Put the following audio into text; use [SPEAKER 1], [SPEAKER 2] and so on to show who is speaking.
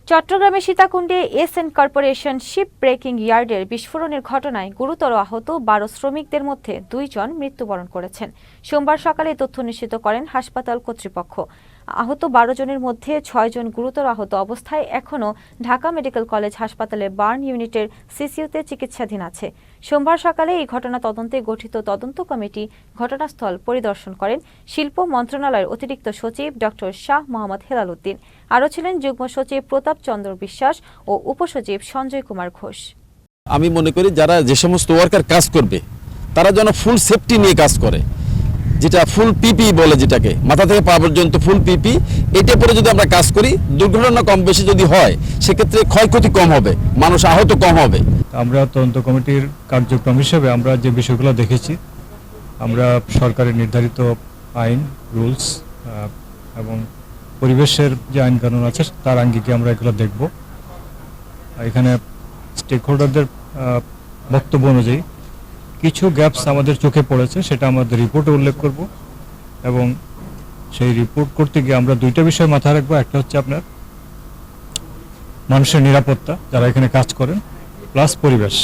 [SPEAKER 1] চট্টগ্রামের সীতাকুণ্ডে SN corporation ship breaking ইয়ার্ডের বিস্ফোরণের ঘটনায় গুরুতর আহত 12 শ্রমিকদের মধ্যে 2 জন মৃত্যুবরণ করেছেন। সোমবার সকালে তথ্য নিশ্চিত করেন হাসপাতাল কর্তৃপক্ষ। আহত 12 জনের মধ্যে 6 জন গুরুতর আহত অবস্থায় এখনও ঢাকা মেডিকেল কলেজ হাসপাতালে বার্ন ইউনিটের সিসিইউতে চিকিৎসাধীন আছে। সোমবার সকালে এই ঘটনা তদন্তে গঠিত তদন্ত কমিটি ঘটনাস্থল পরিদর্শন করেন শিল্প মন্ত্রণালয়ের অতিরিক্ত সচিব ডক্টর শাহ মোহাম্মদ হেলাল উদ্দিন। আরও ছিলেন যুগ্ম সচিব প্রতাপ চন্দ্র বিশ্বাস ও উপসচিব সঞ্জয় কুমার ঘোষ।
[SPEAKER 2] আমি মনে করি যারা যে সমস্ত ওয়ার্কার কাজ করবে তারা যেন ফুল সেফটি নিয়ে কাজ করে, যেটা ফুল পিপি বলে, যেটাকে মাথা থেকে পা পর্যন্ত ফুল পিপি, এটা পরে যদি আমরা কাজ করি দুর্ঘটনা কম বেশি যদি হয় সেক্ষেত্রে ক্ষয়ক্ষতি কম হবে, মানুষ আহত কম হবে।
[SPEAKER 3] আমরা তদন্ত কমিটির কার্যক্রম হিসেবে আমরা যে বিষয়গুলো দেখেছি, আমরা সরকারের নির্ধারিত আইন রুলস এবং পরিবেশের যে আইন কানুন আছে তার আঙ্গিকে আমরা এগুলো দেখব। এখানে স্টেক হোল্ডারদের বক্তব্য অনুযায়ী কিছু গ্যাপস আমাদের চোখে পড়েছে, সেটা আমাদের রিপোর্টে উল্লেখ করব এবং সেই রিপোর্ট করতে গিয়ে আমরা দুইটা বিষয় মাথায় রাখবো। একটা হচ্ছে আপনার মানুষের নিরাপত্তা, যারা এখানে কাজ করেন, প্লাস পরিবেশ।